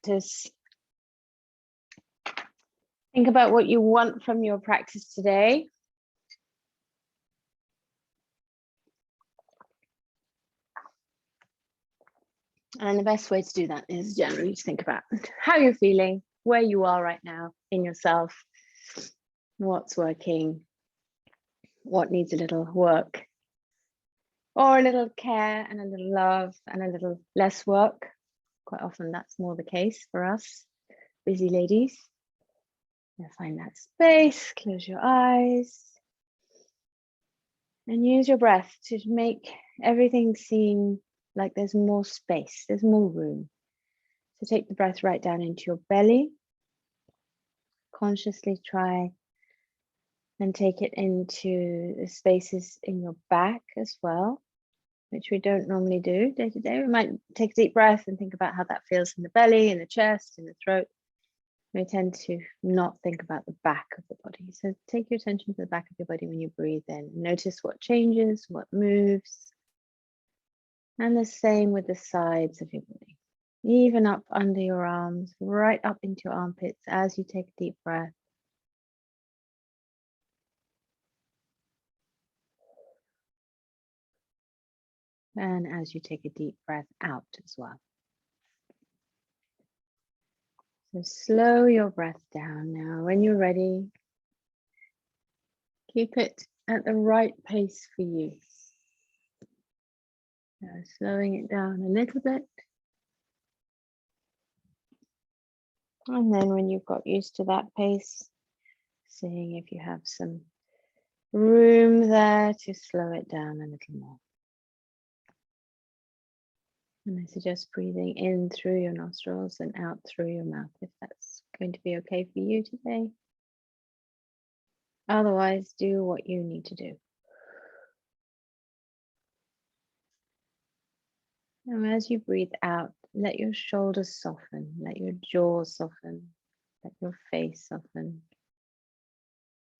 practice. Think about what you want from your practice today. And the best way to do that is generally to think about how you're feeling, where you are right now in yourself, what's working, what needs a little work, or a little care and a little love and a little less work. Quite often that's more the case for us, busy ladies. Now find that space, close your eyes, and use your breath to make everything seem like there's more space, there's more room. So take the breath right down into your belly. Consciously try and take it into the spaces in your back as well, which we don't normally do day to day. We might take a deep breath and think about how that feels in the belly, in the chest, in the throat. We tend to not think about the back of the body. So take your attention to the back of your body when you breathe in. Notice what changes, what moves. And the same with the sides of your body. Even up under your arms, right up into your armpits as you take a deep breath. And as you take a deep breath out as well. So slow your breath down now. When you're ready, keep it at the right pace for you. So slowing it down a little bit. And then when you've got used to that pace, seeing if you have some room there to slow it down a little more. And I suggest breathing in through your nostrils and out through your mouth, if that's going to be okay for you today. Otherwise, do what you need to do. And as you breathe out, let your shoulders soften, let your jaw soften, let your face soften.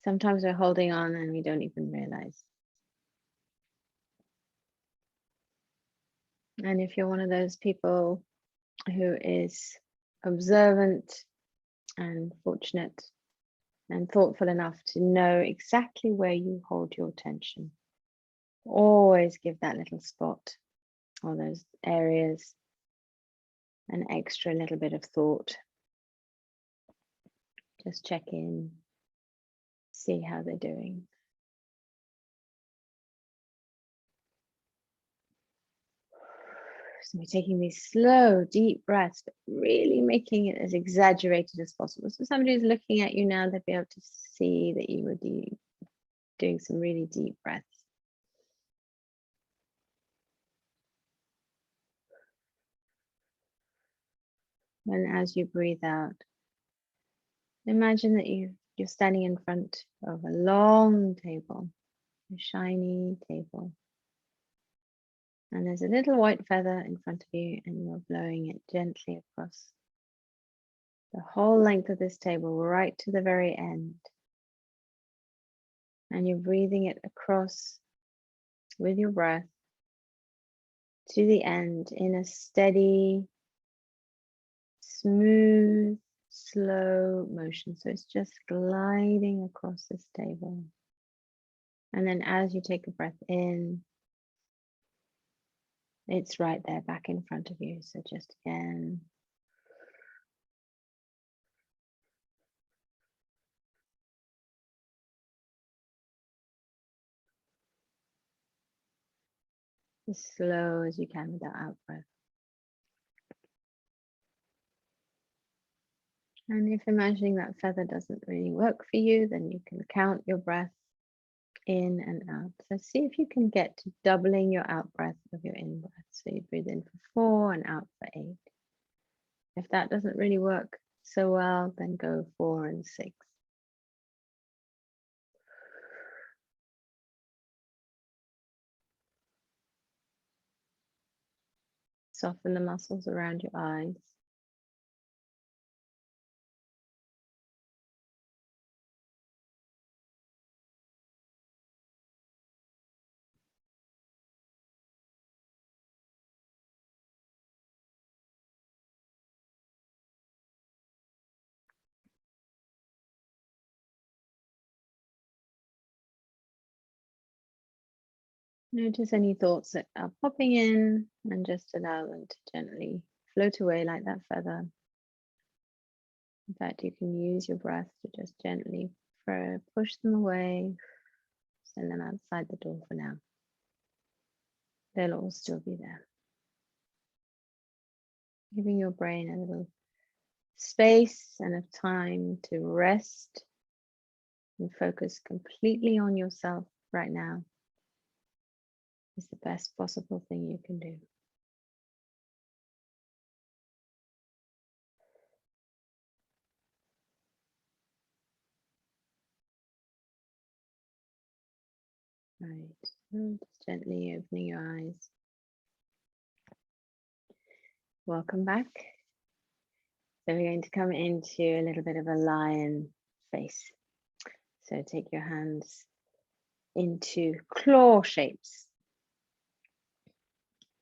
Sometimes we're holding on and we don't even realize. And if you're one of those people who is observant and fortunate and thoughtful enough to know exactly where you hold your attention, always give that little spot or those areas an extra little bit of thought. Just check in, see how they're doing. So we're taking these slow, deep breaths, but really making it as exaggerated as possible. So somebody who's looking at you now, they'll be able to see that you were doing some really deep breaths. And as you breathe out, imagine that you're standing in front of a long table, a shiny table. And there's a little white feather in front of you, and you're blowing it gently across the whole length of this table, right to the very end. And you're breathing it across with your breath to the end in a steady, smooth, slow motion. So it's just gliding across this table. And then as you take a breath in, it's right there back in front of you. So just again, as slow as you can with that out breath. And if imagining that feather doesn't really work for you, then you can count your breath in and out. So see if you can get to doubling your out breath of your in breath. So you breathe in for 4 and out for 8. If that doesn't really work so well, then go 4 and 6. Soften the muscles around your eyes. Notice any thoughts that are popping in and just allow them to gently float away like that feather. In fact, you can use your breath to just gently push them away, send them outside the door for now. They'll all still be there. Giving your brain a little space and a time to rest and focus completely on yourself right now is the best possible thing you can do. Right, and just gently opening your eyes. Welcome back. So we're going to come into a little bit of a lion face. So take your hands into claw shapes.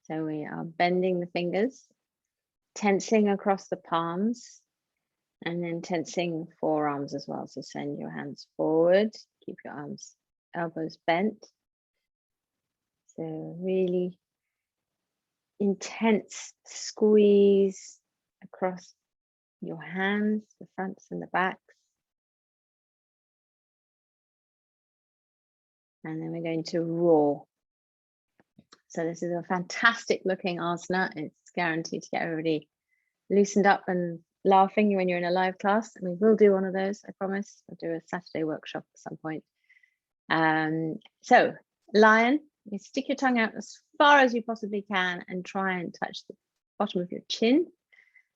So we are bending the fingers, tensing across the palms, and then tensing the forearms as well. So send your hands forward, keep your elbows bent. So really intense squeeze across your hands, the fronts and the backs. And then we're going to roar. So this is a fantastic looking asana. It's guaranteed to get everybody loosened up and laughing when you're in a live class. And we will do one of those, I promise. I'll do a Saturday workshop at some point. So lion, you stick your tongue out as far as you possibly can and try and touch the bottom of your chin.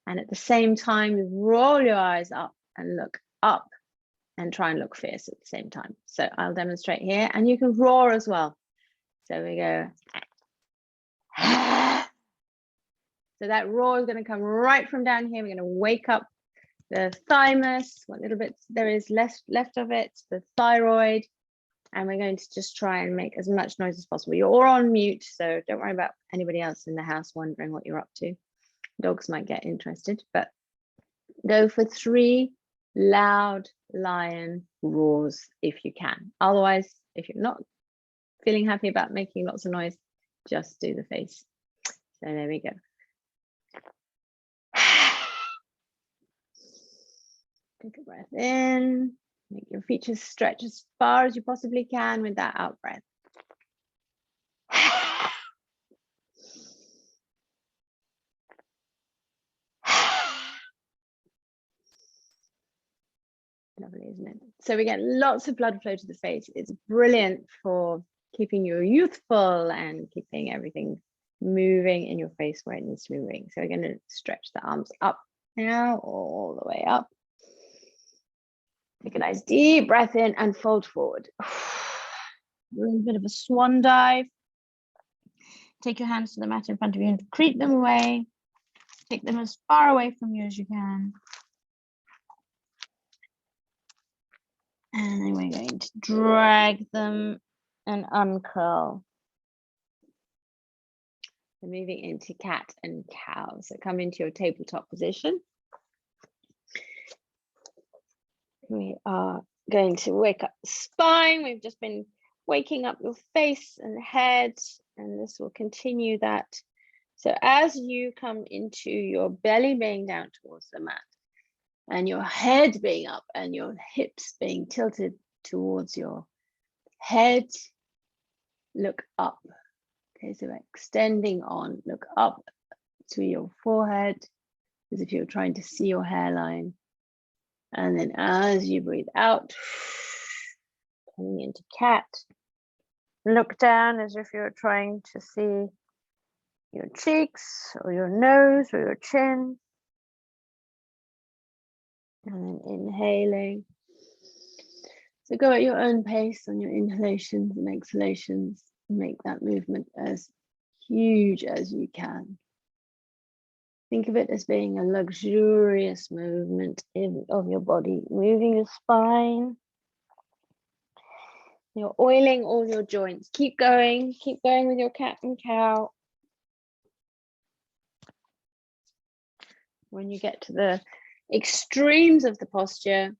And at the same time, roll your eyes up and look up and try and look fierce at the same time. So I'll demonstrate here, and you can roar as well. So we go. So that roar is going to come right from down here. We're going to wake up the thymus, what little bit there is left of it, the thyroid, and we're going to just try and make as much noise as possible. You're all on mute, so don't worry about anybody else in the house wondering what you're up to. Dogs might get interested, but go for 3 loud lion roars if you can. Otherwise, if you're not feeling happy about making lots of noise, just do the face. So there we go. Take a breath in, make your features stretch as far as you possibly can with that out breath. Lovely, isn't it? So we get lots of blood flow to the face. It's brilliant for keeping you youthful and keeping everything moving in your face where it needs to be moving. So we're going to stretch the arms up now, all the way up. Take a nice deep breath in and fold forward. A little bit of a swan dive. Take your hands to the mat in front of you and creep them away. Take them as far away from you as you can. And then we're going to drag them and uncurl. We're moving into cat and cow. So come into your tabletop position. We are going to wake up the spine. We've just been waking up your face and head, and this will continue that. So as you come into your belly being down towards the mat, and your head being up and your hips being tilted towards your head, look up. Okay, so extending on, look up to your forehead as if you're trying to see your hairline. And then as you breathe out, coming into cat, look down as if you're trying to see your cheeks or your nose or your chin. And then inhaling. So go at your own pace on your inhalations and exhalations. Make that movement as huge as you can. Think of it as being a luxurious movement of your body, moving your spine. You're oiling all your joints. Keep going with your cat and cow. When you get to the extremes of the posture,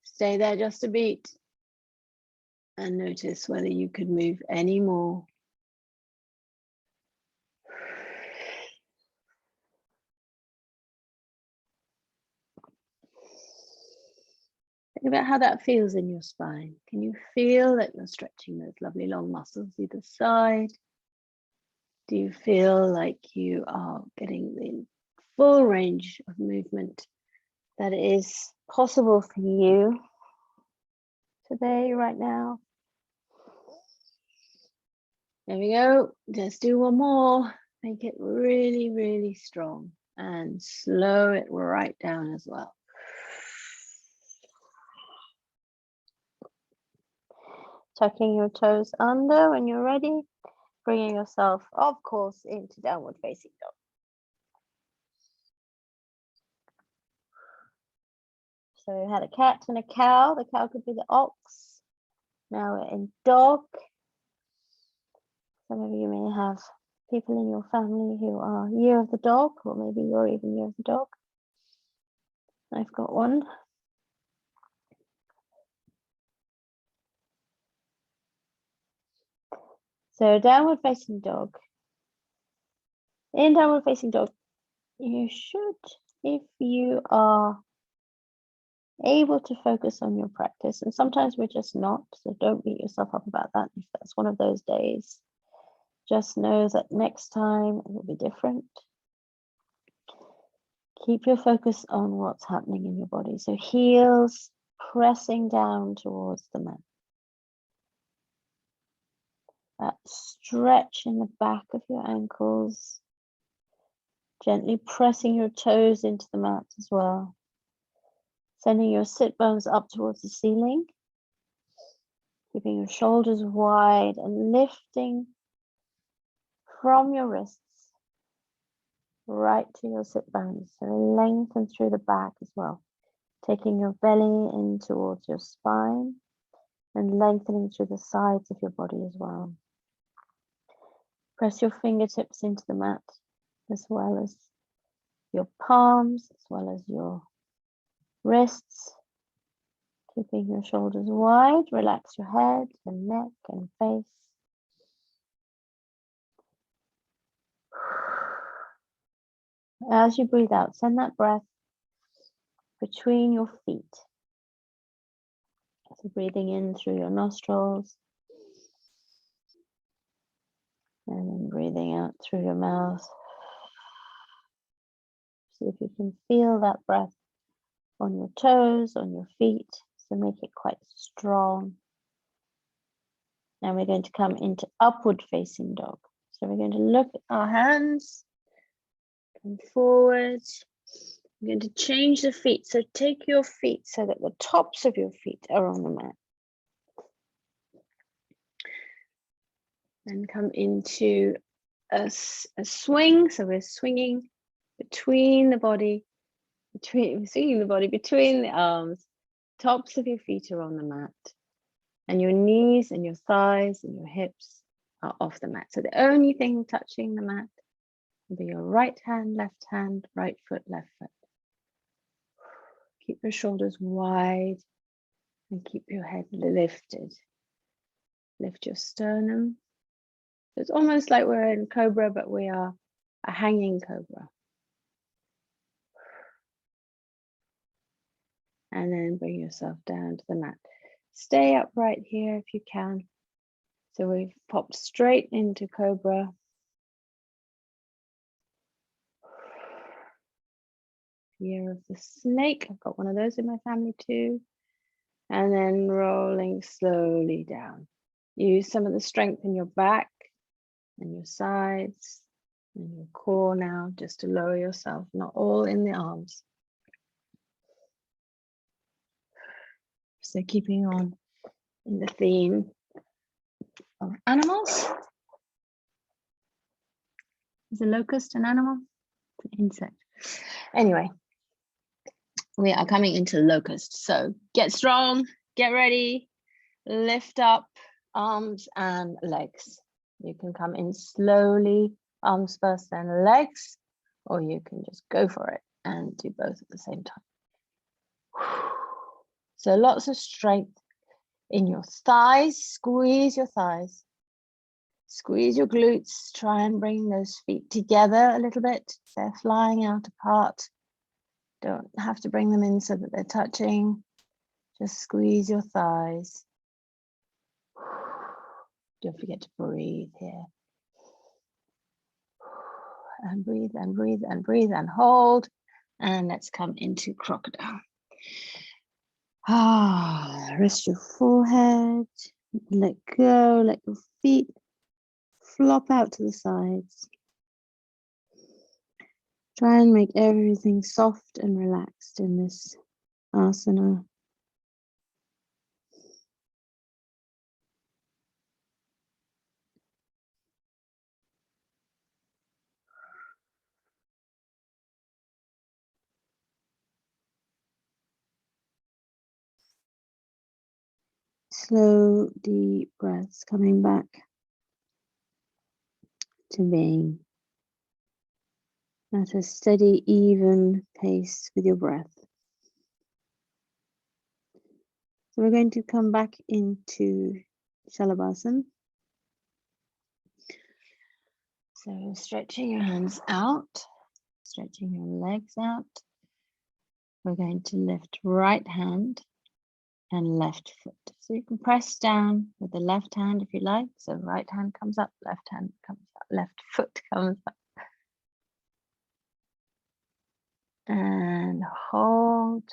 stay there just a beat And notice whether you could move any more. Think about how that feels in your spine. Can you feel that you're stretching those lovely long muscles either side? Do you feel like you are getting the full range of movement that is possible for you today, right now? There we go. Just do one more. Make it really, really strong and slow it right down as well. Tucking your toes under when you're ready, bringing yourself, of course, into downward facing dog. So we had a cat and a cow. The cow could be the ox. Now we're in dog. Some of you may have people in your family who are year of the dog, or maybe you're even year of the dog. I've got one. So downward facing dog. In downward facing dog, you should, if you are able to focus on your practice, and sometimes we're just not, so don't beat yourself up about that if that's one of those days. Just know that next time it will be different. Keep your focus on what's happening in your body. So heels pressing down towards the mat. That stretch in the back of your ankles. Gently pressing your toes into the mat as well. Sending your sit bones up towards the ceiling. Keeping your shoulders wide and lifting from your wrists right to your sit bones. So lengthen through the back as well. Taking your belly in towards your spine and lengthening through the sides of your body as well. Press your fingertips into the mat as well as your palms, as well as your wrists. Keeping your shoulders wide, relax your head and neck and face. As you breathe out, send that breath between your feet. So breathing in through your nostrils and then breathing out through your mouth. See if you can feel that breath on your toes, on your feet. So make it quite strong. Now we're going to come into upward facing dog. So we're going to look at our hands, come forward. We're going to change the feet. So take your feet so that the tops of your feet are on the mat. And come into a swing. So we're swinging between the body, between the arms. Tops of your feet are on the mat. And your knees and your thighs and your hips are off the mat. So the only thing touching the mat will be your right hand, right foot, left foot. Keep your shoulders wide and keep your head lifted. Lift your sternum. So it's almost like we're in cobra, but we are a hanging cobra. And then bring yourself down to the mat. Stay upright here if you can. So we've popped straight into cobra. Year of the snake. I've got one of those in my family too. And then rolling slowly down. Use some of the strength in your back and your sides and your core now, just to lower yourself, not all in the arms. So keeping on in the theme of animals. Is a locust an animal? It's an insect. Anyway, we are coming into locust. So get strong, get ready, lift up arms and legs. You can come in slowly, arms first, then legs, or you can just go for it and do both at the same time. So lots of strength in your thighs, squeeze your thighs. Squeeze your glutes, try and bring those feet together a little bit. They're flying out apart. Don't have to bring them in so that they're touching. Just squeeze your thighs. Don't forget to breathe here. And breathe and breathe and breathe and hold. And let's come into crocodile. Rest your forehead. Let go, let your feet flop out to the sides. Try and make everything soft and relaxed in this asana. Slow, deep breaths coming back to being at a steady, even pace with your breath. So we're going to come back into Shalabhasana. So stretching your hands out, stretching your legs out. We're going to lift right hand and left foot. So you can press down with the left hand if you like. So right hand comes up, left hand comes up, left foot comes up. And hold.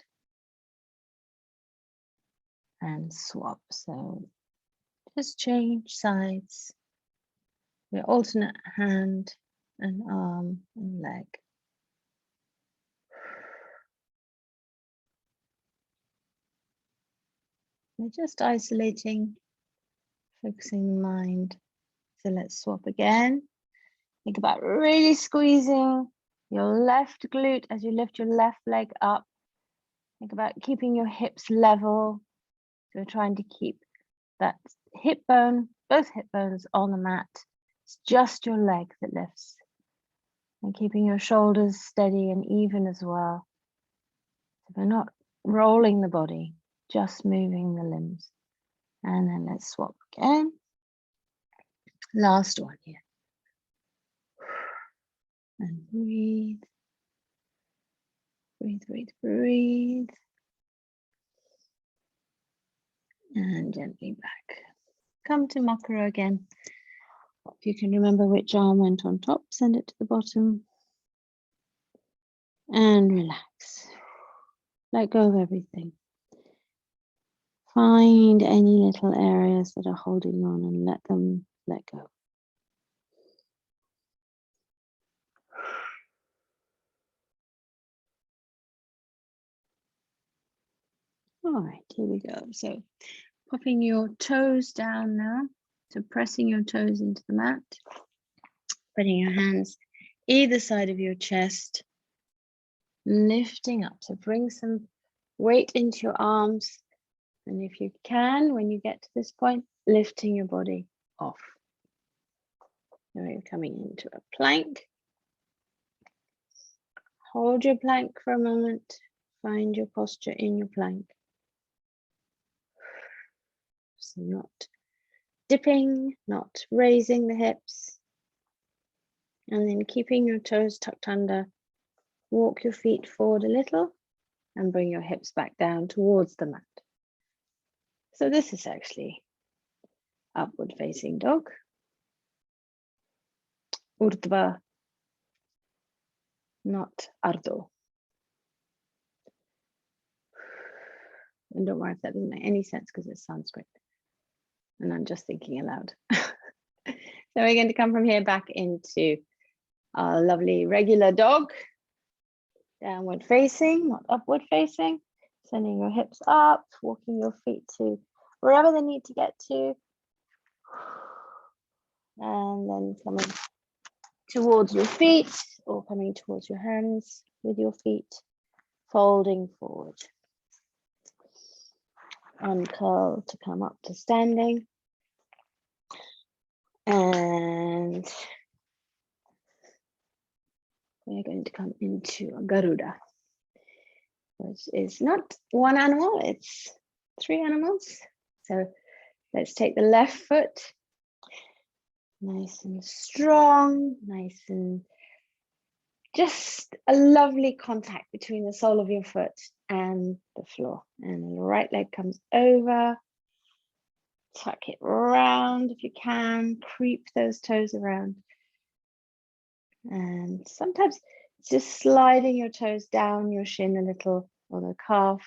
And swap. So just change sides. Your alternate hand and arm and leg. We're just isolating, focusing the mind. So let's swap again. Think about really squeezing your left glute as you lift your left leg up. Think about keeping your hips level. So we're trying to keep that hip bone, both hip bones on the mat. It's just your leg that lifts. And keeping your shoulders steady and even as well. So we're not rolling the body, just moving the limbs. And then let's swap again. Last one here. And breathe. Breathe, breathe, breathe. And gently back. Come to Makara again. If you can remember which arm went on top, send it to the bottom. And relax. Let go of everything. Find any little areas that are holding on and let them let go. All right, here we go. So popping your toes down now. So pressing your toes into the mat. Putting your hands either side of your chest. Lifting up. So bring some weight into your arms. And if you can, when you get to this point, lifting your body off. Now you're coming into a plank. Hold your plank for a moment. Find your posture in your plank. So not dipping, not raising the hips. And then keeping your toes tucked under. Walk your feet forward a little and bring your hips back down towards the mat. So this is actually upward facing dog. Urdhva, not Ardha. And don't worry if that doesn't make any sense because it's Sanskrit. And I'm just thinking aloud. So we're going to come from here back into our lovely regular dog. Downward facing, not upward facing. Sending your hips up, walking your feet to wherever they need to get to. And then coming towards your feet or coming towards your hands with your feet, folding forward. Uncurl to come up to standing. And we're going to come into a Garuda, which is not one animal, it's 3 animals. So let's take the left foot, nice and strong, nice and just a lovely contact between the sole of your foot and the floor. And the right leg comes over, tuck it round if you can, creep those toes around. And sometimes just sliding your toes down your shin a little or the calf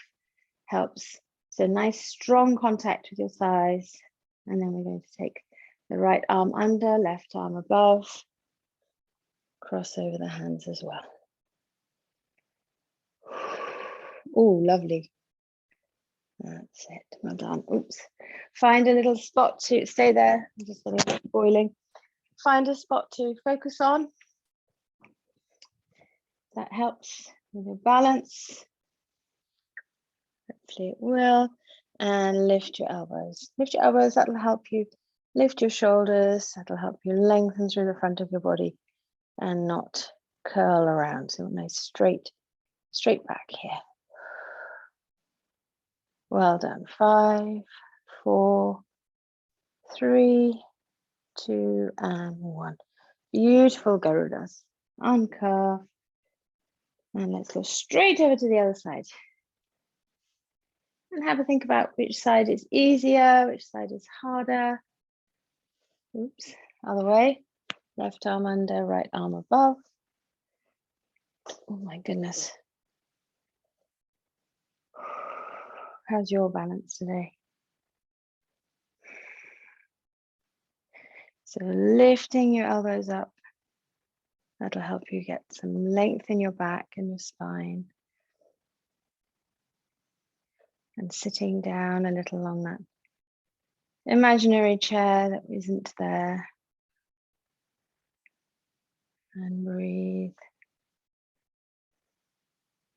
helps. So nice strong contact with your thighs. And then we're going to take the right arm under, left arm above, cross over the hands as well. Oh, lovely. That's it. Well done. Oops. Find a little spot to stay there. I'm just letting it boiling. Find a spot to focus on. That helps with your balance. Hopefully it will. And lift your elbows. Lift your elbows. That'll help you lift your shoulders. That'll help you lengthen through the front of your body and not curl around. So nice straight back here. Well done. 5, 4, 3, 2, and 1. Beautiful Garudas. Uncurve. And let's go straight over to the other side. And have a think about which side is easier, which side is harder. Oops, other way. Left arm under, right arm above. Oh my goodness. How's your balance today? So lifting your elbows up. That'll help you get some length in your back and your spine. And sitting down a little on that imaginary chair that isn't there. And breathe.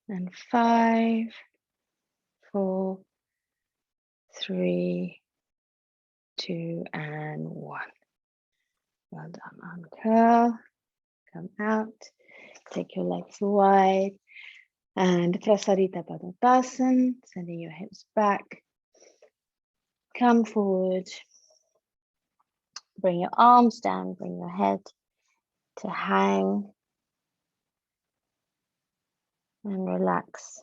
And 5, 4, 3, 2, and 1. Well done. Uncurl. Come out. Take your legs wide. And Prasarita Padottanasana, sending your hips back. Come forward. Bring your arms down. Bring your head to hang. And relax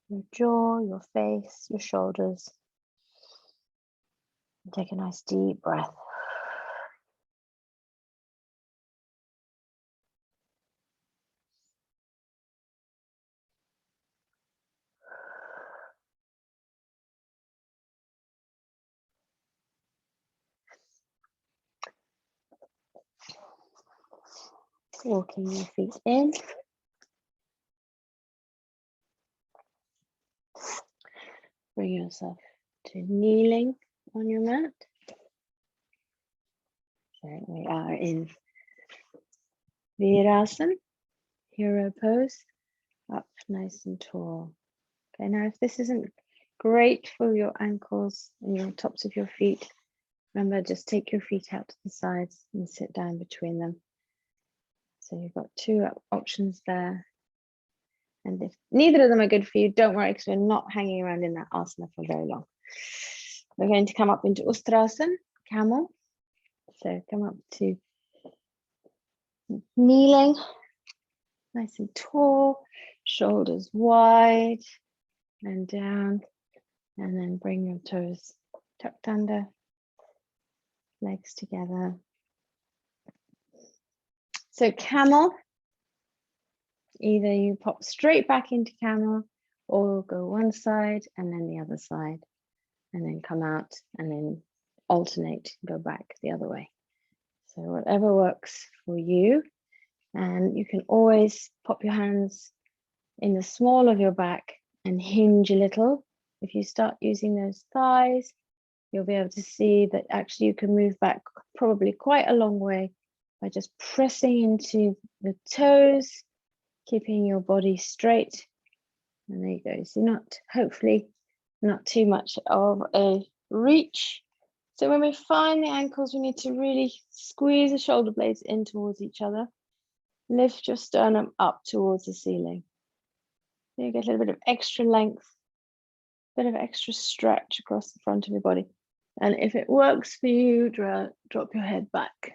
your jaw, your face, your shoulders. And take a nice deep breath. Walking your feet in. Bring yourself to kneeling on your mat. So we are in Virasana, hero pose, up nice and tall. Okay, now if this isn't great for your ankles and your tops of your feet, remember just take your feet out to the sides and sit down between them. So you've got 2 options there. And if neither of them are good for you, don't worry, because we're not hanging around in that asana for very long. We're going to come up into Ustrasana, camel. So come up to kneeling, nice and tall, shoulders wide and down, and then bring your toes tucked under, legs together. So camel, either you pop straight back into camel or go one side and then the other side, and then come out and then alternate, go back the other way. So whatever works for you. And you can always pop your hands in the small of your back and hinge a little. If you start using those thighs, you'll be able to see that actually you can move back probably quite a long way by just pressing into the toes, keeping your body straight. And there you go. So hopefully not too much of a reach. So when we find the ankles, we need to really squeeze the shoulder blades in towards each other. Lift your sternum up towards the ceiling. You get a little bit of extra length, bit of extra stretch across the front of your body. And if it works for you, drop your head back.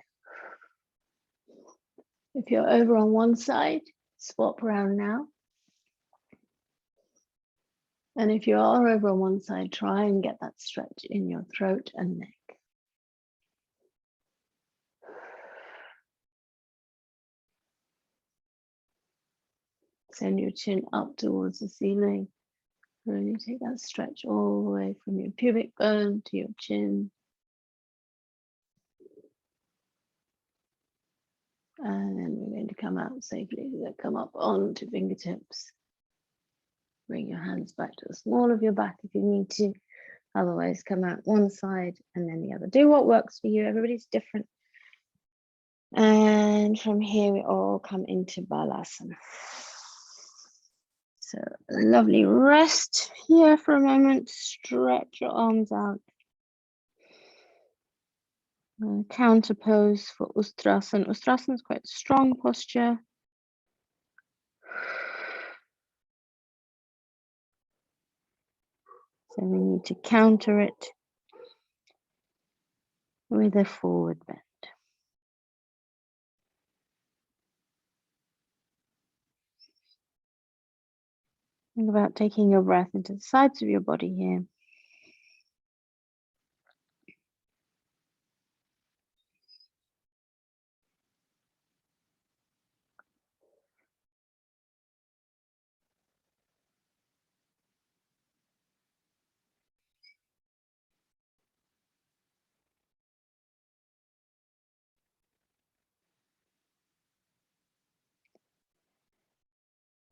If you're over on one side, swap around now. And if you are over on one side, try and get that stretch in your throat and neck. Send your chin up towards the ceiling. Really take that stretch all the way from your pubic bone to your chin. And then we're going to come out safely. So come up onto fingertips. Bring your hands back to the small of your back if you need to. Otherwise, come out one side and then the other. Do what works for you. Everybody's different. And from here, we all come into Balasana. So lovely rest here for a moment. Stretch your arms out. Counter pose for Ustrasana. Ustrasana is quite a strong posture. So we need to counter it with a forward bend. Think about taking your breath into the sides of your body here.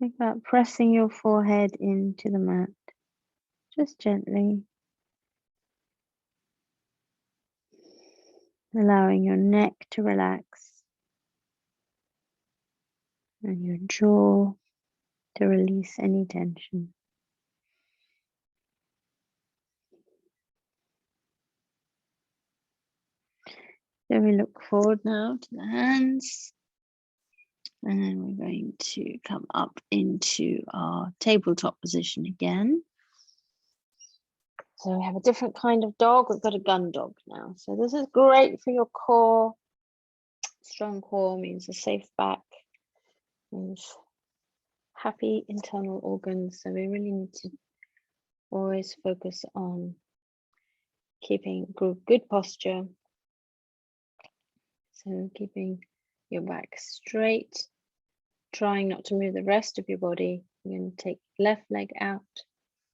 Think about pressing your forehead into the mat, just gently. Allowing your neck to relax and your jaw to release any tension. So we look forward now to the hands. And then we're going to come up into our tabletop position again. So we have a different kind of dog. We've got a gun dog now. So this is great for your core. Strong core means a safe back, means happy internal organs. So we really need to always focus on keeping good posture. So keeping your back straight, trying not to move the rest of your body. You're going to take left leg out,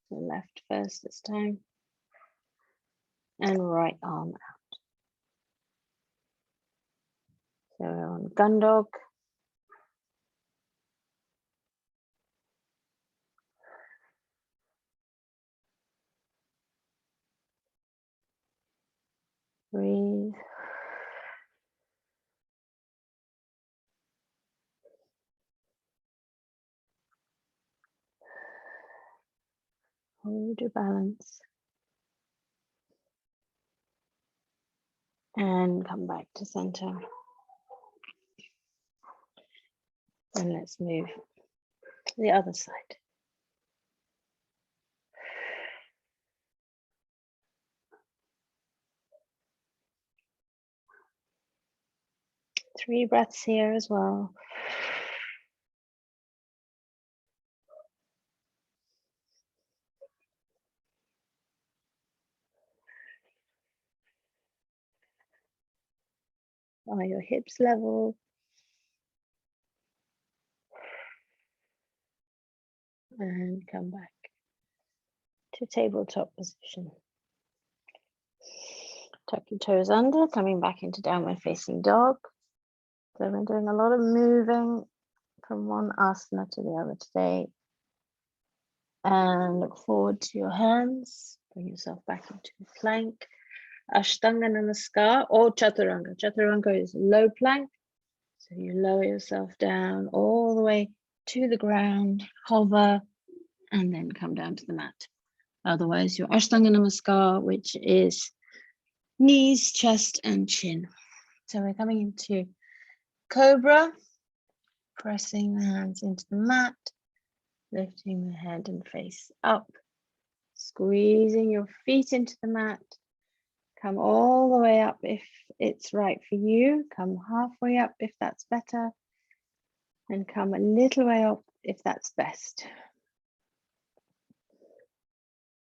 so left first this time, and right arm out. So we're on gun dog. Breathe. Hold your balance. And come back to center. And let's move to the other side. Three breaths here as well. Are your hips level? And come back to tabletop position. Tuck your toes under, coming back into downward facing dog. So we're doing a lot of moving from one asana to the other today. And look forward to your hands. Bring yourself back into plank. Ashtanga Namaskar or Chaturanga. Chaturanga is low plank. So you lower yourself down all the way to the ground, hover, and then come down to the mat. Otherwise, your Ashtanga Namaskar, which is knees, chest, and chin. So we're coming into Cobra, pressing the hands into the mat, lifting the head and face up, squeezing your feet into the mat, Come all the way up if it's right for you. Come halfway up if that's better. And come a little way up if that's best.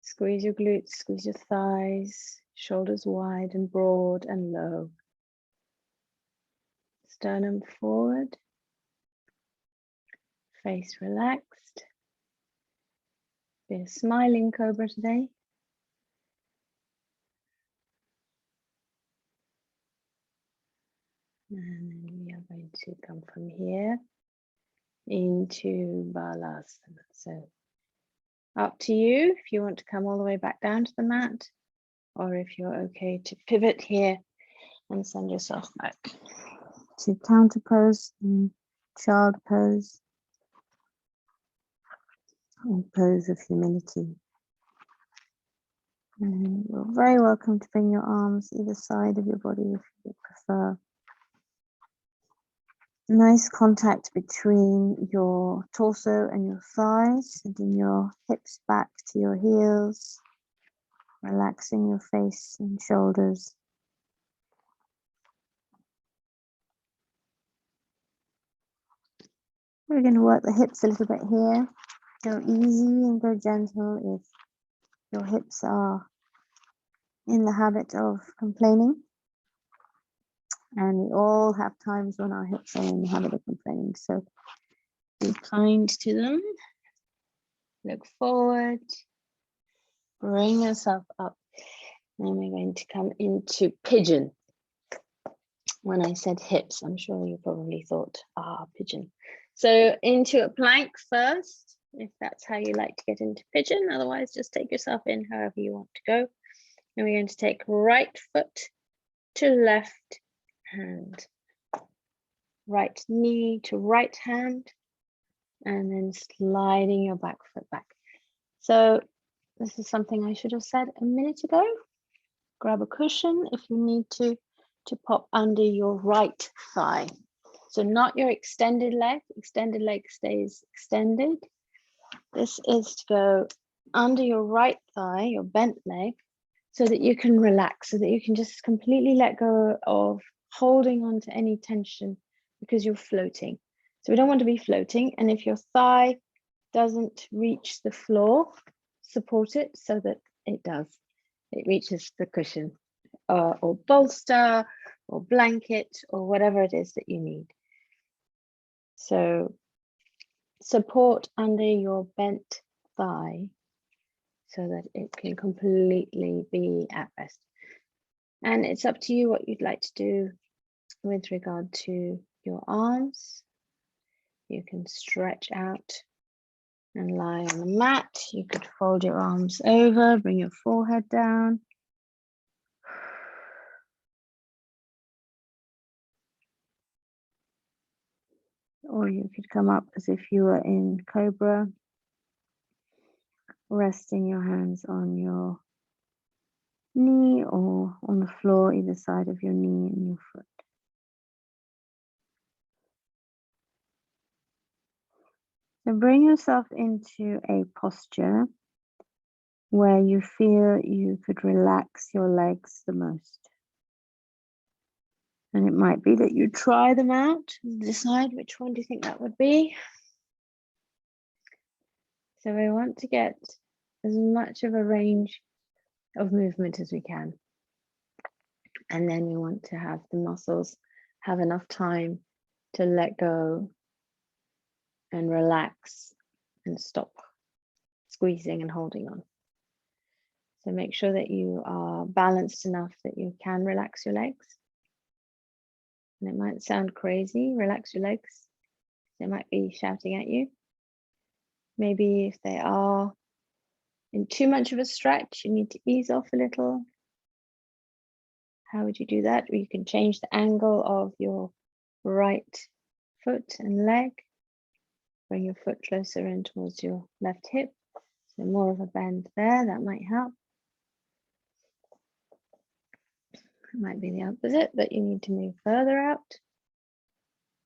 Squeeze your glutes, squeeze your thighs, shoulders wide and broad and low. Sternum forward, face relaxed. Be a smiling cobra today. And then we are going to come from here into Balasana. So up to you if you want to come all the way back down to the mat, or if you're okay to pivot here and send yourself back to counter pose and child pose, or pose of humility. And you're very welcome to bring your arms either side of your body if you prefer. Nice contact between your torso and your thighs, sending your hips back to your heels, relaxing your face and shoulders. We're going to work the hips a little bit here. Go easy and go gentle if your hips are in the habit of complaining. And we all have times when our hips are in the habit of complaining. So be kind to them. Look forward. Bring yourself up. And we're going to come into pigeon. When I said hips, I'm sure you probably thought, pigeon. So into a plank first, if that's how you like to get into pigeon. Otherwise, just take yourself in however you want to go. And we're going to take right foot to left hand, right knee to right hand, and then sliding your back foot back. So this is something I should have said a minute ago. Grab a cushion if you need to pop under your right thigh. So not your extended leg stays extended. This is to go under your right thigh, your bent leg, so that you can relax, so that you can just completely let go of holding on to any tension because you're floating. So we don't want to be floating. And if your thigh doesn't reach the floor, support it so that it does. It reaches the cushion or bolster or blanket or whatever it is that you need. So support under your bent thigh so that it can completely be at rest. And it's up to you what you'd like to do with regard to your arms. You can stretch out and lie on the mat. You could fold your arms over, bring your forehead down. Or you could come up as if you were in cobra, resting your hands on your knee or on the floor, either side of your knee and your foot. So bring yourself into a posture where you feel you could relax your legs the most. And it might be that you try them out and decide which one do you think that would be. So we want to get as much of a range of movement as we can. And then we want to have the muscles have enough time to let go and relax and stop squeezing and holding on. So make sure that you are balanced enough that you can relax your legs. And it might sound crazy, relax your legs. They might be shouting at you. Maybe if they are in too much of a stretch, you need to ease off a little. How would you do that? Or you can change the angle of your right foot and leg. Bring your foot closer in towards your left hip. So more of a bend there, that might help. It might be the opposite, but you need to move further out.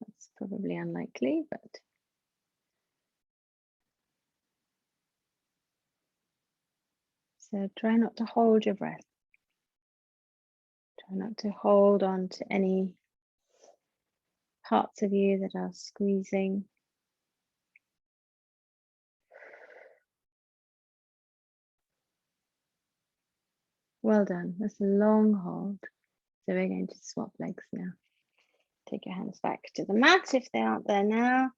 That's probably unlikely, but so try not to hold your breath. Try not to hold on to any parts of you that are squeezing. Well done. That's a long hold. So we're going to swap legs now. Take your hands back to the mat if they aren't there now.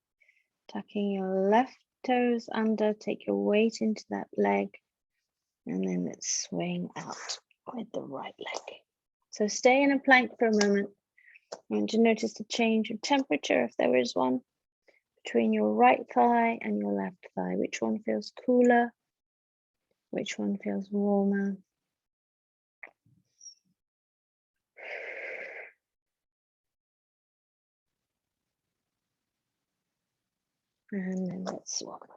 Tucking your left toes under, take your weight into that leg, and then let's swing out with the right leg. So stay in a plank for a moment. I want you to notice the change of temperature, if there is one, between your right thigh and your left thigh. Which one feels cooler? Which one feels warmer? And then let's swap.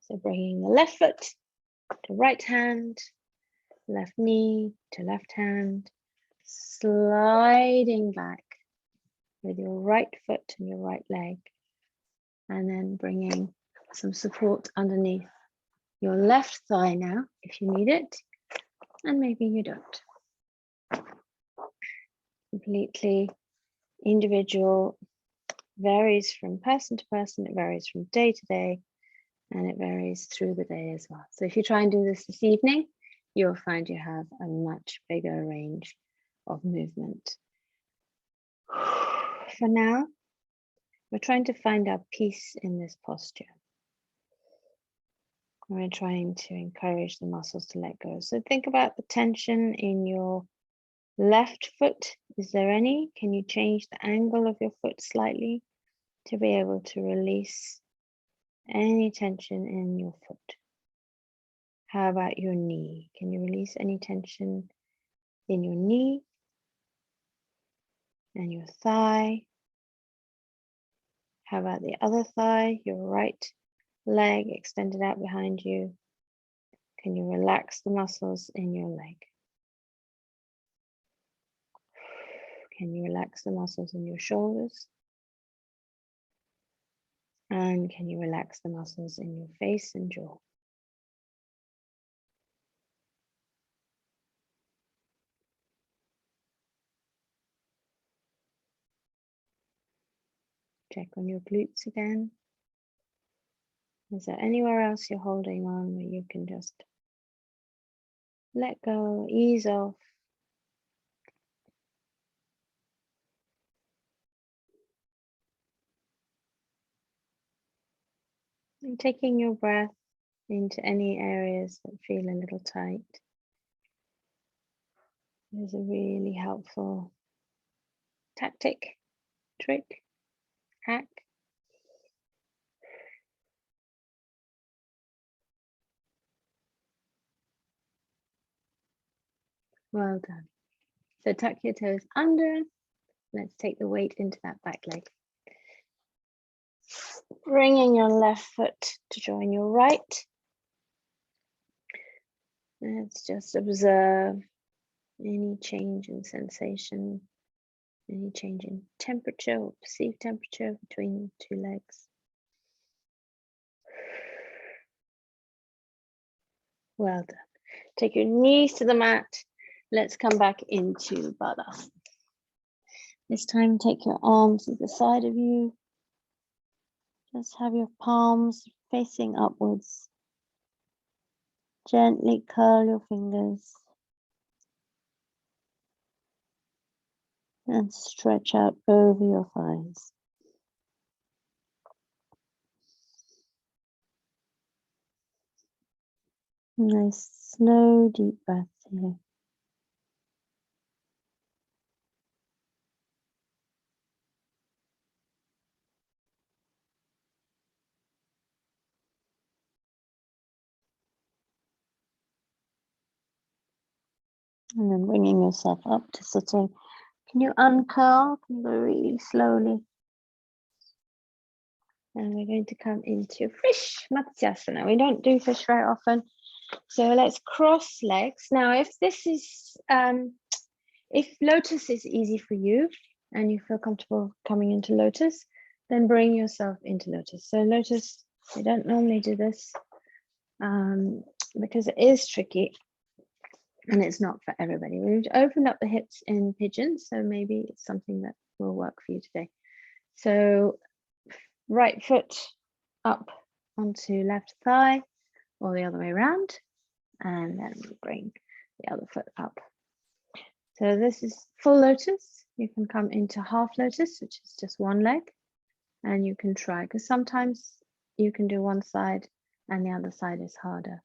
So bringing the left foot to right hand, left knee to left hand, sliding back with your right foot and your right leg, and then bringing some support underneath your left thigh now, if you need it, and maybe you don't. Completely individual, varies from person to person, it varies from day to day, and it varies through the day as well. So if you try and do this evening, you'll find you have a much bigger range of movement. For now, we're trying to find our peace in this posture. We're trying to encourage the muscles to let go. So think about the tension in your left foot. Is there any? Can you change the angle of your foot slightly to be able to release any tension in your foot? How about your knee? Can you release any tension in your knee and your thigh? How about the other thigh, your right leg extended out behind you? Can you relax the muscles in your leg? Can you relax the muscles in your shoulders? And can you relax the muscles in your face and jaw? Check on your glutes again. Is there anywhere else you're holding on where you can just let go, ease off? And taking your breath into any areas that feel a little tight is a really helpful tactic, trick, hack. Well done. So tuck your toes under. Let's take the weight into that back leg. Bringing your left foot to join your right. Let's just observe any change in sensation, any change in temperature or perceived temperature between the two legs. Well done. Take your knees to the mat. Let's come back into Baddhasana. This time, take your arms to the side of you. Just have your palms facing upwards. Gently curl your fingers and stretch out over your thighs. Nice, slow, deep breaths here. And then bringing yourself up to sitting. Can you uncurl? Can you go really slowly? And we're going to come into fish Matsyasana. We don't do fish very often. So let's cross legs. Now, if this is, if lotus is easy for you and you feel comfortable coming into lotus, then bring yourself into lotus. So lotus, we don't normally do this because it is tricky. and it's not for everybody. We've opened up the hips in pigeon, so maybe it's something that will work for you today. So right foot up onto left thigh, or the other way around, and then bring the other foot up. So this is full lotus. You can come into half lotus, which is just one leg, and you can try, because sometimes you can do one side and the other side is harder.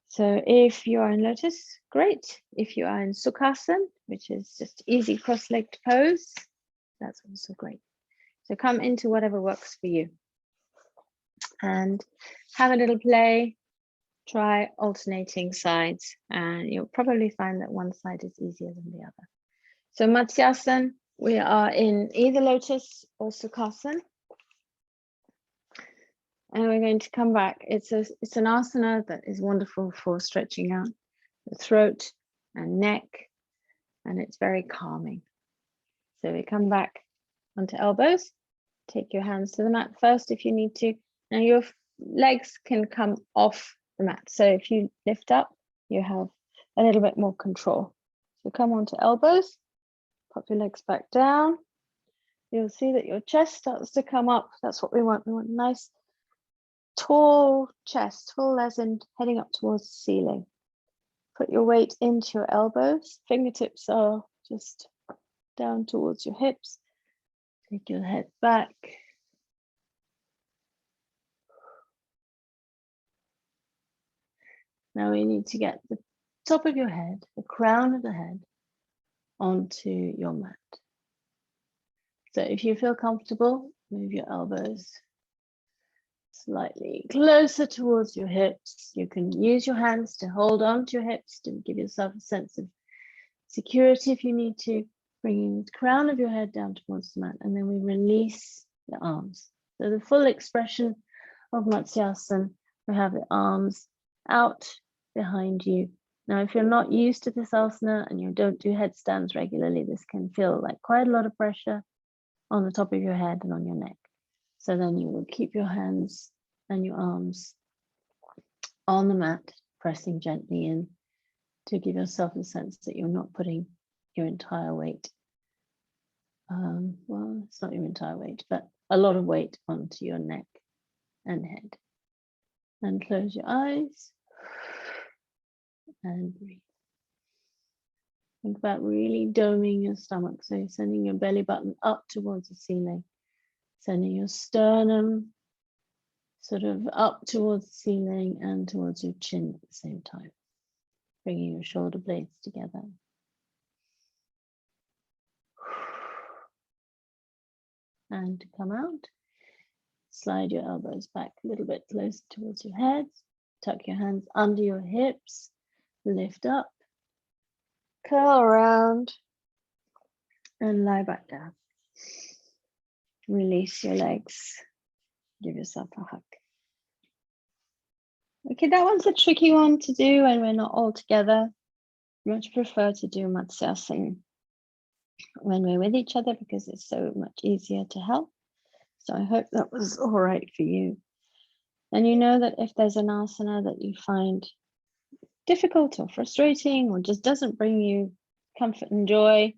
So if you are in lotus, great. If you are in sukhasana, which is just easy cross-legged pose, that's also great. So come into whatever works for you and have a little play. Try alternating sides, and you'll probably find that one side is easier than the other. So Matsyasana, we are in either lotus or sukhasana. And we're going to come back. It's an asana that is wonderful for stretching out the throat and neck, and it's very calming. So we come back onto elbows. Take your hands to the mat first if you need to. Now your legs can come off the mat. So if you lift up, you have a little bit more control. So come onto elbows, pop your legs back down. You'll see that your chest starts to come up. That's what we want. We want a nice tall chest, full as in heading up towards the ceiling. Put your weight into your elbows. Fingertips are just down towards your hips. Take your head back. Now we need to get the top of your head, the crown of the head, onto your mat. So if you feel comfortable, move your elbows slightly closer towards your hips. You can use your hands to hold on to your hips to give yourself a sense of security if you need to. Bringing the crown of your head down towards the mat, and then we release the arms. So the full expression of Matsyasana, we have the arms out behind you. Now, if you're not used to this asana and you don't do headstands regularly, this can feel like quite a lot of pressure on the top of your head and on your neck. So then you will keep your hands and your arms on the mat, pressing gently in to give yourself a sense that you're not putting your entire weight. Well, it's not your entire weight, but a lot of weight onto your neck and head. And close your eyes and breathe. Think about really doming your stomach. So you're sending your belly button up towards the ceiling, sending your sternum sort of up towards the ceiling and towards your chin at the same time, bringing your shoulder blades together. And to come out, slide your elbows back a little bit closer towards your head, tuck your hands under your hips, lift up, curl around, and lie back down. Release your legs, give yourself a hug. Okay, that one's a tricky one to do when we're not all together. Much prefer to do Matsyasana when we're with each other because it's so much easier to help. So I hope that was all right for you. And you know that if there's an asana that you find difficult or frustrating or just doesn't bring you comfort and joy,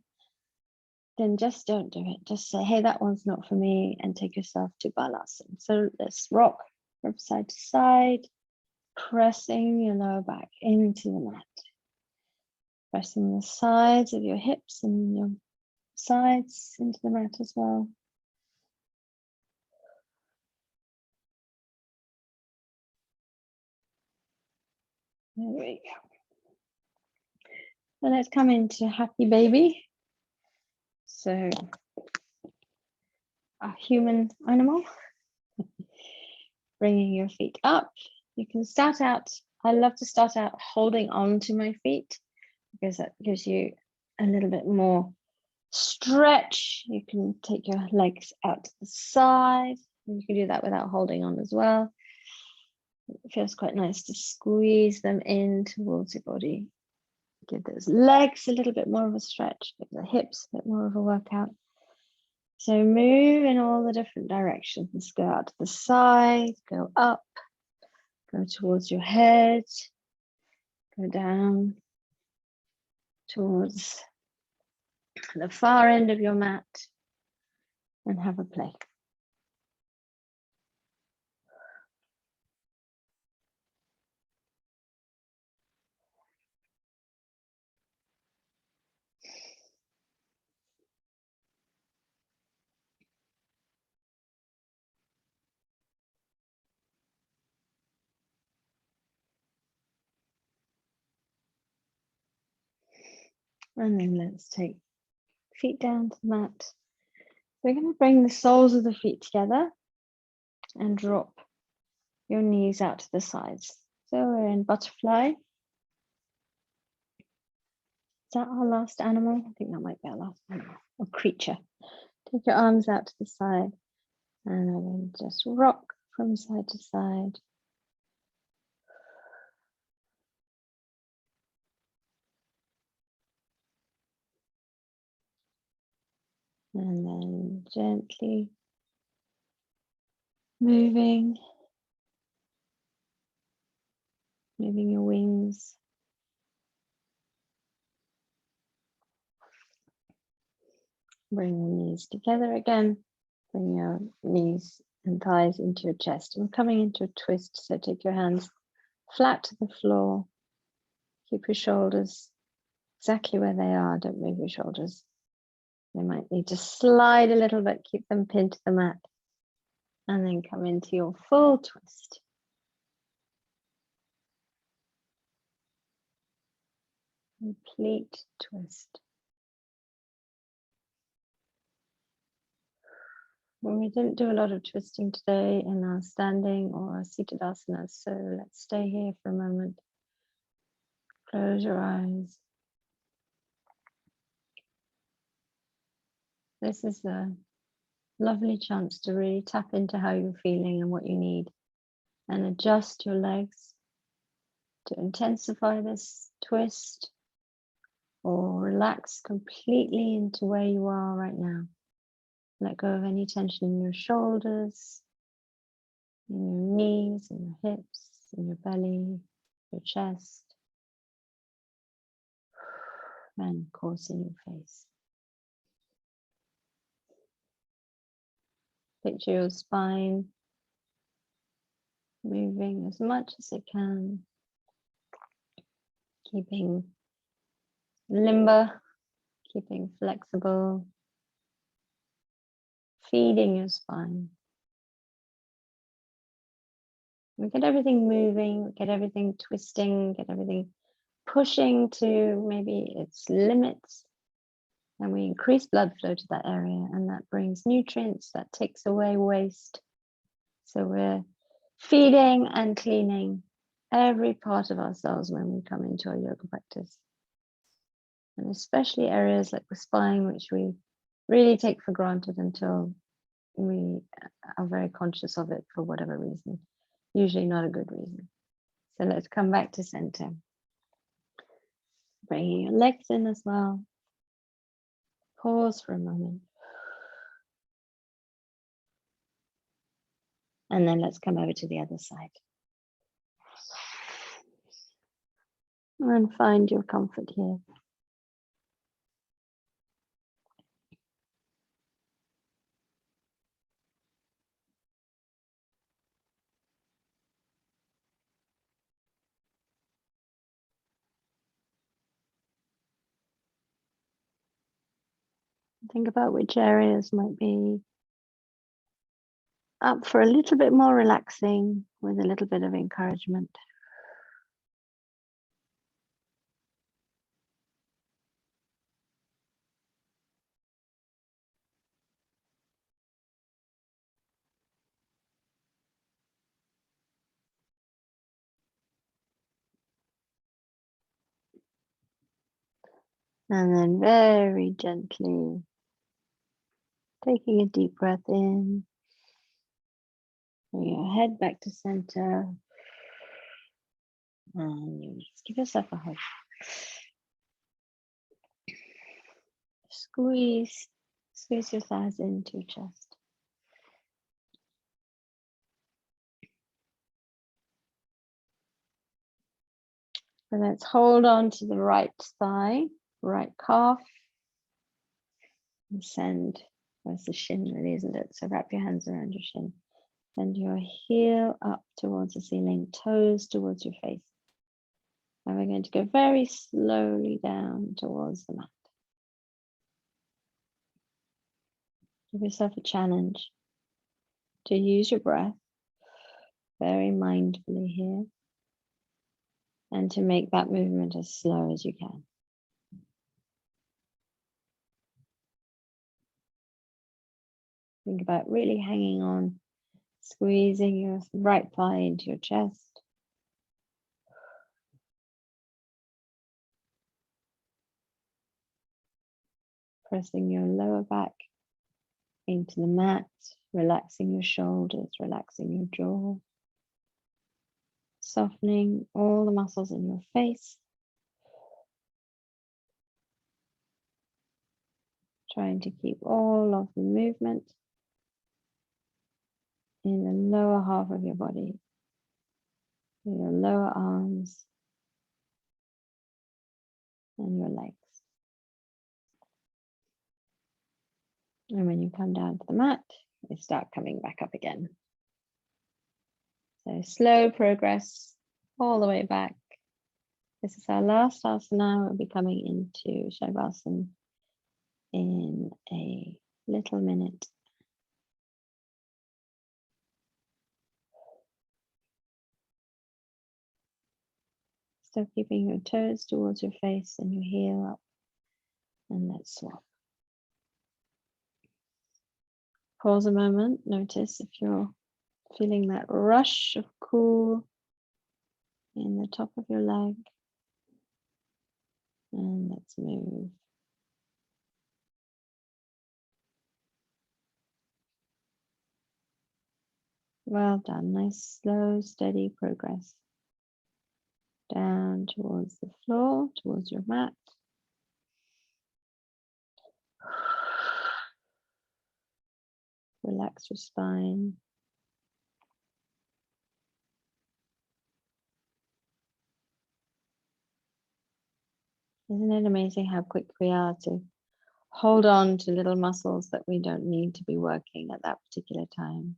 then just don't do it. Just say, hey, that one's not for me, and take yourself to Balasana. So let's rock from side to side, pressing your lower back into the mat. Pressing the sides of your hips and your sides into the mat as well. There we go. So let's come into happy baby. So a human animal. Bringing your feet up. You can start out, I love to start out holding on to my feet because that gives you a little bit more stretch. You can take your legs out to the side. And you can do that without holding on as well. It feels quite nice to squeeze them in towards your body. Give those legs a little bit more of a stretch, give the hips a bit more of a workout. So move in all the different directions. Go out to the side, go up, go towards your head, Go down towards the far end of your mat and have a play. And then let's take feet down to the mat. We're going to bring the soles of the feet together and drop your knees out to the sides. So we're in butterfly. Is that our last animal? I think that might be our last animal or creature. Take your arms out to the side and then just rock from side to side. And then gently moving your wings. Bring your knees together again. Bring your knees and thighs into your chest. And coming into a twist, so take your hands flat to the floor. Keep your shoulders exactly where they are. Don't move your shoulders. They might need to slide a little bit. Keep them pinned to the mat. And then come into your full twist. Complete twist. Well, we didn't do a lot of twisting today in our standing or our seated asanas, so let's stay here for a moment. Close your eyes. This is a lovely chance to really tap into how you're feeling and what you need, and adjust your legs to intensify this twist or relax completely into where you are right now. Let go of any tension in your shoulders, in your knees, in your hips, in your belly, your chest, and of course in your face. Picture your spine moving as much as it can, keeping limber, keeping flexible, feeding your spine. We get everything moving, get everything twisting, get everything pushing to maybe its limits. And we increase blood flow to that area, and that brings nutrients, that takes away waste. So we're feeding and cleaning every part of ourselves when we come into our yoga practice. And especially areas like the spine, which we really take for granted until we are very conscious of it for whatever reason, usually not a good reason. So let's come back to center. Bringing your legs in as well. Pause for a moment. And then let's come over to the other side. And find your comfort here. Think about which areas might be up for a little bit more relaxing with a little bit of encouragement. And then very gently taking a deep breath in. Bring your head back to center. And you just give yourself a hug. Squeeze your thighs into your chest. So let's hold on to the right thigh, right calf, and send, where's the shin really, isn't it? So wrap your hands around your shin. Send your heel up towards the ceiling, toes towards your face. And we're going to go very slowly down towards the mat. Give yourself a challenge to use your breath very mindfully here and to make that movement as slow as you can. Think about really hanging on, squeezing your right thigh into your chest. Pressing your lower back into the mat, relaxing your shoulders, relaxing your jaw, softening all the muscles in your face. Trying to keep all of the movement in the lower half of your body, your lower arms and your legs. And when you come down to the mat, you start coming back up again. So slow progress all the way back. This is our last asana. We'll be coming into Shavasana in a little minute. Still keeping your toes towards your face and your heel up. And let's swap. Pause a moment. Notice if you're feeling that rush of cool in the top of your leg. And let's move. Well done. Nice, slow, steady progress. Down towards the floor, towards your mat. Relax your spine. Isn't it amazing how quick we are to hold on to little muscles that we don't need to be working at that particular time?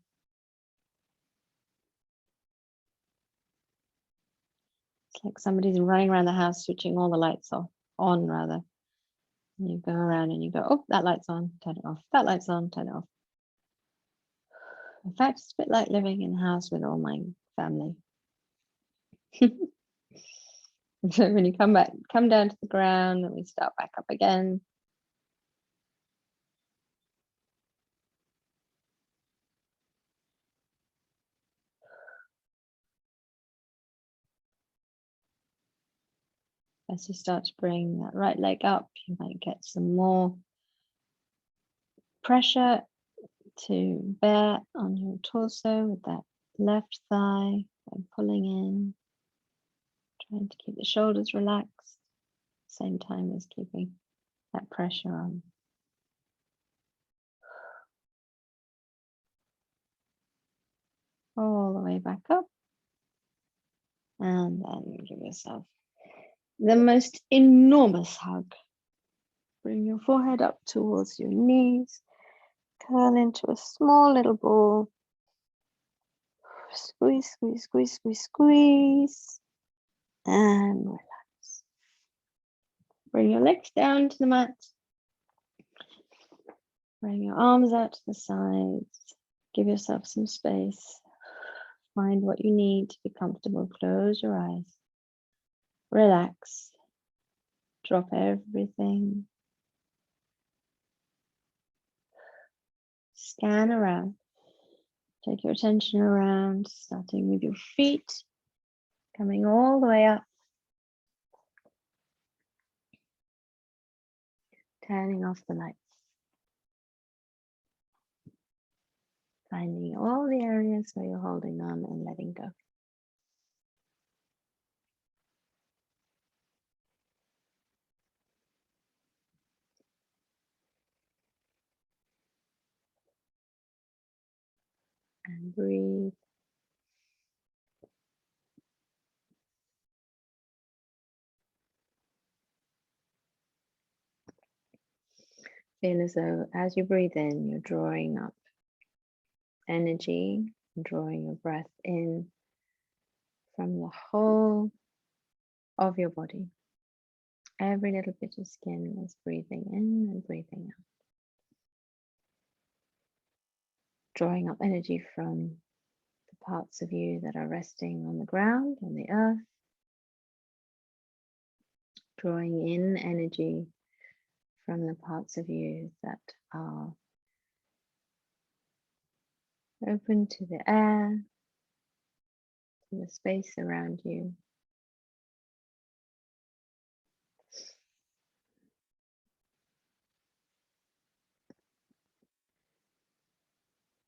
It's like somebody's running around the house, switching all the lights on rather. And you go around and you go, oh, that light's on, turn it off. That light's on, turn it off. In fact, it's a bit like living in a house with all my family. So when you come down to the ground, and we start back up again. As you start to bring that right leg up, you might get some more pressure to bear on your torso with that left thigh and pulling in, trying to keep the shoulders relaxed, same time as keeping that pressure on. All the way back up. And then give yourself the most enormous hug. Bring your forehead up towards your knees. Curl into a small little ball. Squeeze, squeeze, squeeze, squeeze, squeeze. And relax. Bring your legs down to the mat. Bring your arms out to the sides. Give yourself some space. Find what you need to be comfortable. Close your eyes. Relax. Drop everything. Scan around. Take your attention around, starting with your feet, coming all the way up. Turning off the lights. Finding all the areas where you're holding on and letting go. And breathe. Feel as though as you breathe in, you're drawing up energy, drawing your breath in from the whole of your body. Every little bit of skin is breathing in and breathing out. Drawing up energy from the parts of you that are resting on the ground, on the earth. Drawing in energy from the parts of you that are open to the air, to the space around you.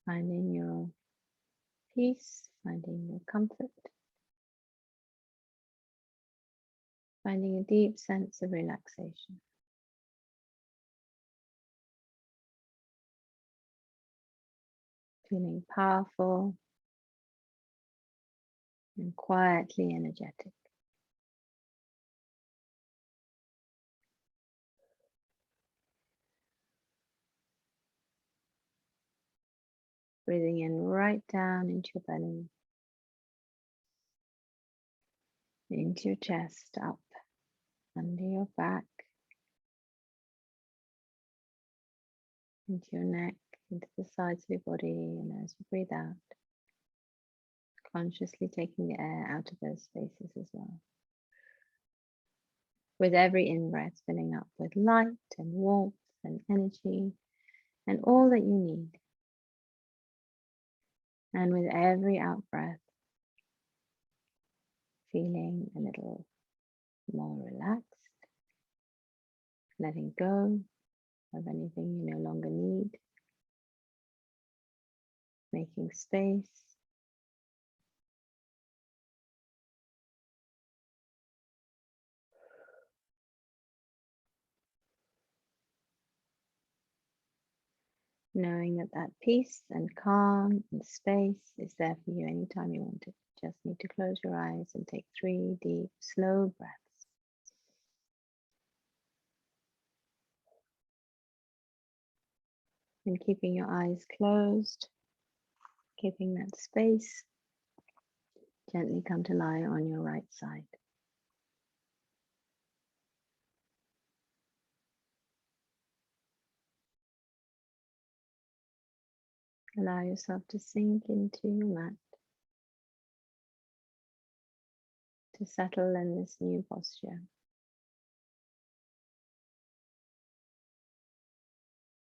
Finding your peace, finding your comfort, finding a deep sense of relaxation. Feeling powerful and quietly energetic. Breathing in right down into your belly, into your chest, up, under your back, into your neck, into the sides of your body, and as you breathe out, consciously taking the air out of those spaces as well. With every in-breath, filling up with light and warmth and energy and all that you need. And with every out-breath, feeling a little more relaxed, letting go of anything you no longer need, making space. Knowing that that peace and calm and space is there for you anytime you want it. Just need to close your eyes and take 3 deep, slow breaths. And keeping your eyes closed, keeping that space, gently come to lie on your right side. Allow yourself to sink into your mat, to settle in this new posture.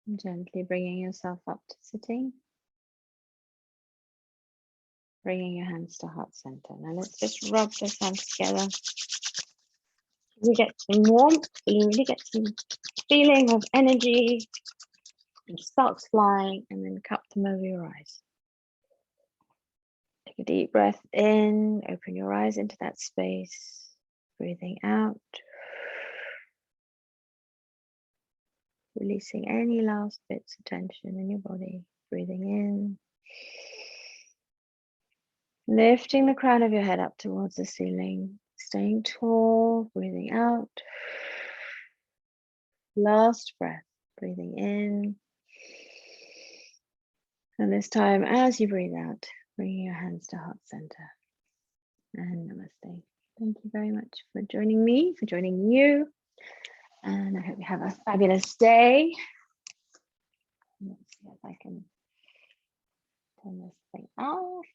And gently bringing yourself up to sitting, bringing your hands to heart center. Now let's just rub those hands together. You get some warmth, you really get some feeling of energy, and sparks flying, and then cup them over your eyes. Take a deep breath in, open your eyes into that space, breathing out, releasing any last bits of tension in your body, breathing in, lifting the crown of your head up towards the ceiling, staying tall, breathing out, last breath, breathing in, and this time as you breathe out, bringing your hands to heart center, and namaste. Thank you very much for joining me, for joining you, and I hope you have a fabulous day. Let's see if I can turn this thing off.